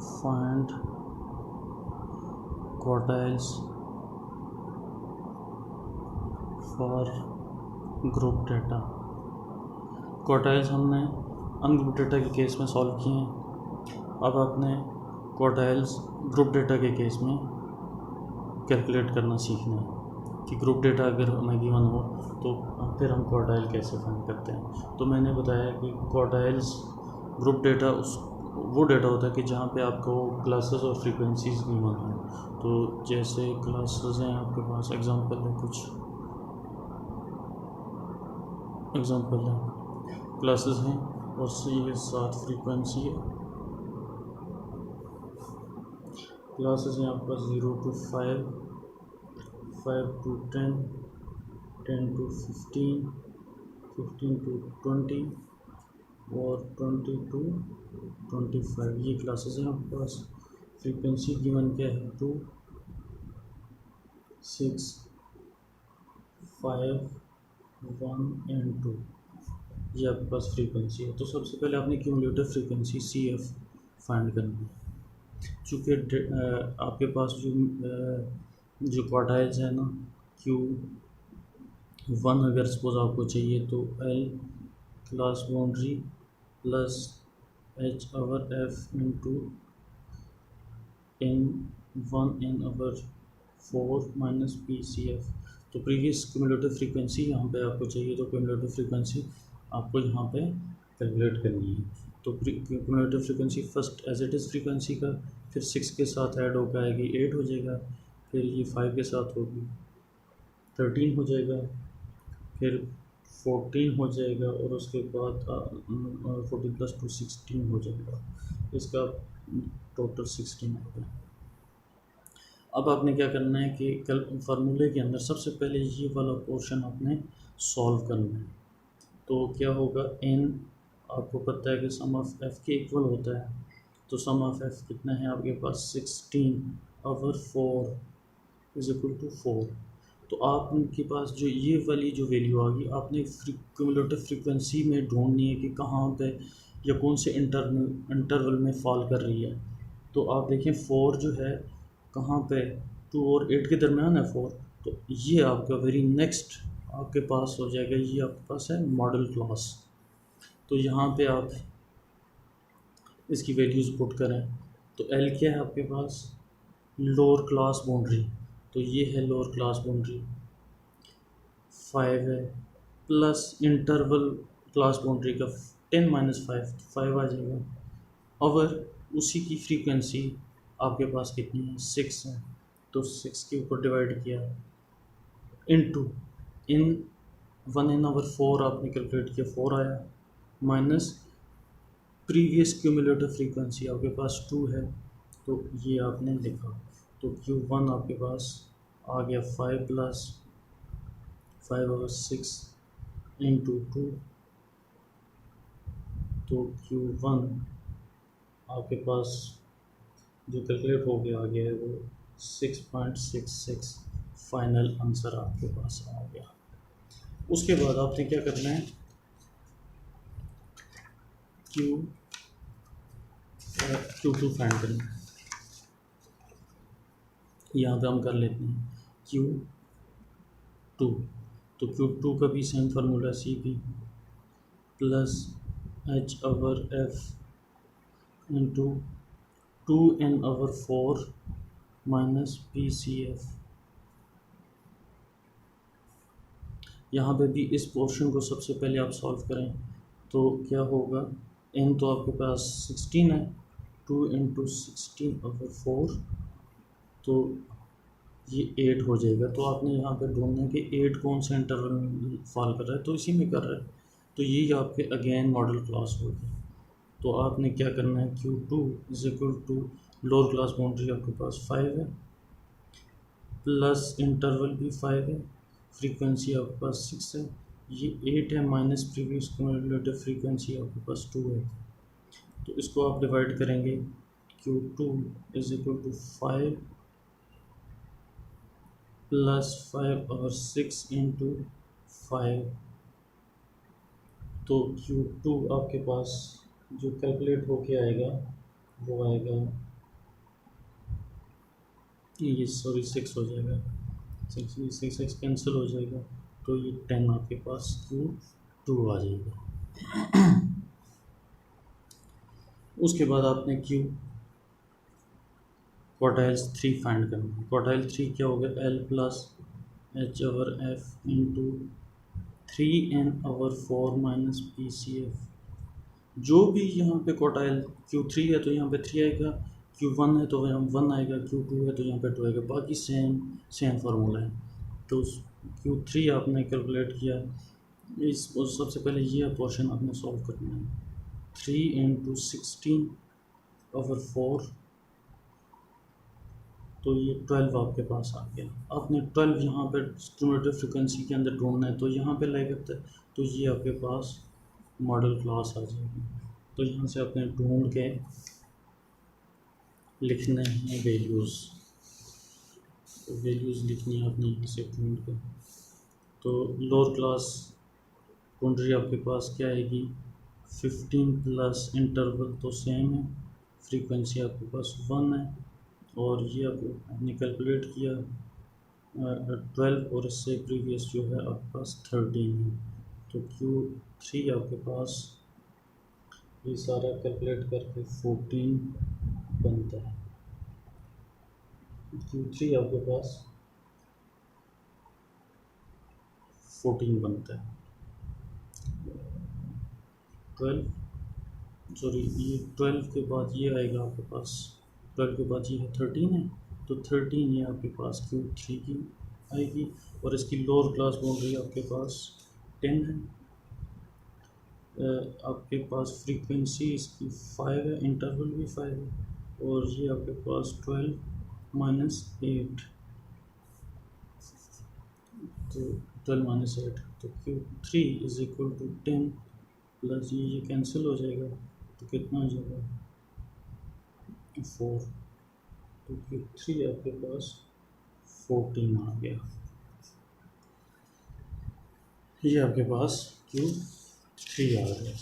find quartiles for group data। Quartiles हमने ungroup data के case में सॉल्व किए हैं। अब आपने क्वार्टाइल्स ग्रुप डेटा के केस में कैलकुलेट करना सीखना है कि ग्रुप डेटा अगर हमें गिवन हो तो फिर हम क्वार्टाइल कैसे फाइंड करते हैं। तो मैंने बताया कि क्वार्टाइल्स ग्रुप डेटा वो डेटा होता है कि जहाँ पे आपको क्लासेस और फ्रीक्वेंसीज गिवन हो। तो जैसे क्लासेस हैं आपके पास, एग्जांपल है, कुछ एग्जांपल है, क्लासेस हैं और ये 7 फ्रीक्वेंसी है। क्लासेस हैं आपके पास 0 to 5, 5 to 10, 10 to 15, 15 to 20 और 20 to 25। ये क्लासेस हैं आपके पास। फ्रीक्वेंसी गिवन क्या है? 2, 6, 5, 1 एंड 2। ये आपके पास फ्रीक्वेंसी है। तो सबसे पहले आपने क्यूमुलेटिव फ्रीक्वेंसी CF फाइंड करनी है। चूँकि आपके पास जो क्वार्टाइल्स है ना, Q1 अगर सपोज आपको चाहिए तो L class boundary plus H over F into N1 N over 4 minus PCF। तो प्रीवियस क्यूमुलेटिव फ्रीक्वेंसी यहाँ पे आपको चाहिए, तो क्यूमुलेटिव फ्रीक्वेंसी आपको यहाँ पे कैलकुलेट करनी है। तो cumulative frequency first as it is frequency का, फिर 6 के साथ ऐड होकर आएगी 8 हो जाएगा, फिर ये 5 के साथ होगी 13 हो जाएगा, फिर 14 हो जाएगा और उसके बाद 14 प्लस 2 16 हो जाएगा। इसका टोटल 16 होगा। अब आपने क्या करना है कि कल फार्मूले के अंदर सबसे पहले ये वाला पोर्शन आपने सॉल्व करना है। तो क्या होगा, n आपको पता है कि सम ऑफ f के इक्वल होता है। तो सम ऑफ f कितना है आपके पास? 16 ओवर 4 इज इक्वल टू 4। तो आपके पास जो ये वाली जो वैल्यू आ गई, आपने क्यूमुलेटिव फ्रीक्वेंसी में ढूंढनी है कि कहाँ पे या कौन से इंटरवल में फॉल कर रही है। तो आप देखें 4 जो है कहाँ पे, 2 और 8 के दरमियान है 4। तो ये आपका वेरी नेक्स्ट आपके पास हो जाएगा, ये आपके पास है मॉडल क्लास। तो यहाँ पे आप इसकी वैल्यूज़ पुट करें तो L क्या है आपके पास? Lower class boundary. तो ये है लोअर क्लास बाउंड्री 5 है, प्लस इंटरवल क्लास बाउंड्री का 10 माइनस 5, 5 आ जाएगा। ओवर उसी की फ्रीक्वेंसी आपके पास कितनी है? 6 है। तो 6 के ऊपर डिवाइड किया इनटू इन 1 इन आवर 4 आपने कैलकुलेट किया 4 आया, माइनस प्रीवियस क्यूमुलेटिव फ्रीक्वेंसी आपके पास 2 है तो ये आपने लिखा। तो Q1 आपके पास आ गया 5 प्लस 5 ओवर 6 इंटू 2। तो Q1 आपके पास जो कैलकुलेट हो गया आ गया है वो 6.66 फाइनल आंसर आपके पास आ गया। उसके बाद आपने क्या करना है, Q2 फाइंड करना है। यहाँ पे हम कर लेते हैं Q2। तो Q2 का भी same formula CP plus H over F into 2N over 4 minus PCF। यहाँ पे भी इस पोर्शन को सबसे पहले आप सॉल्व करें तो क्या होगा, n तो आपके पास 16 है, 2 इंटू 16 ओवर 4 तो ये 8 हो जाएगा। तो आपने यहाँ पे ढूंढना है कि 8 कौन सा इंटरवल में फॉल कर रहा है, तो इसी में कर रहा है। तो ये आपके अगेन मॉडल क्लास होगी। तो आपने क्या करना है, Q2 is equal to lower class boundary आपके पास 5 है, प्लस इंटरवल भी 5 है, फ्रीक्वेंसी आपके पास 6 है, ये 8 है, माइनस प्रीवियस क्यूमुलेटिव फ्रीक्वेंसी आपके पास 2 है। तो इसको आप डिवाइड करेंगे, Q2 is equal to 5 plus 5 और 6 इंटू 5। तो Q2 आपके पास जो कैलकुलेट होके आएगा वो आएगा ये सॉरी 6 हो जाएगा, 6 कैंसिल हो जाएगा, तो ये 10 आपके पास Q2 आ जाएगा। उसके बाद आपने क्वार्टाइल्स 3 फाइंड करना है। क्वार्टाइल 3 क्या हो गया, L plus H over F into 3n/4 minus PCF। जो भी यहाँ पे क्वार्टाइल Q3 है तो यहाँ पे 3 आएगा, Q1 है तो यहाँ 1 आएगा, Q2 है तो यहाँ पे 2 आएगा, बाकी सेम फार्मूला है। तो Q3 आपने कैलकुलेट किया, इस सबसे पहले ये पोर्शन आपने सॉल्व करना है। 3 × 16/4, तो ये 12 आपके पास आ गया। आपने 12 यहाँ पे क्यूमुलेटिव फ्रिक्वेंसी के अंदर ढूंढना है, तो यहाँ पे लाइक करते हैं, तो ये आपके पास मॉडल क्लास आ जाएगी। तो यहाँ से आपने ढूंढ के लिखने हैं वैल्यूज़, तो वैल्यूज़ लिखनी है आपने यहाँ से ढूंढ के। तो लोअर क्लास बाउंड्री आपके पास क्या आएगी, 15 प्लस इंटरवल तो सेम है, फ्रीक्वेंसी आपके पास 1 है, और ये आपने कैलकुलेट किया 12, और इससे प्रीवियस जो है आपके पास 13 है। तो Q3 आपके पास ये सारा कैलकुलेट करके 14 बनता है। Q3 आपके पास 14 बनता है। 12 के बाद ये आएगा आपके पास, 12 के बाद ये है 13 है, तो 13 ये आपके पास Q3 की आएगी, और इसकी लोअर क्लास बाउंड्री आपके पास 10 है। आपके पास फ्रीक्वेंसी इसकी 5 है, इंटरवल भी 5 है, और ये आपके पास 12 माइनस 8, तो 12 माइनस 8, तो Q3 is equal to 10 plus ये कैंसिल हो जाएगा, तो कितना हो जाएगा 4, तो Q3 आपके पास 14 आ गया। ये आपके पास Q3 आ गया।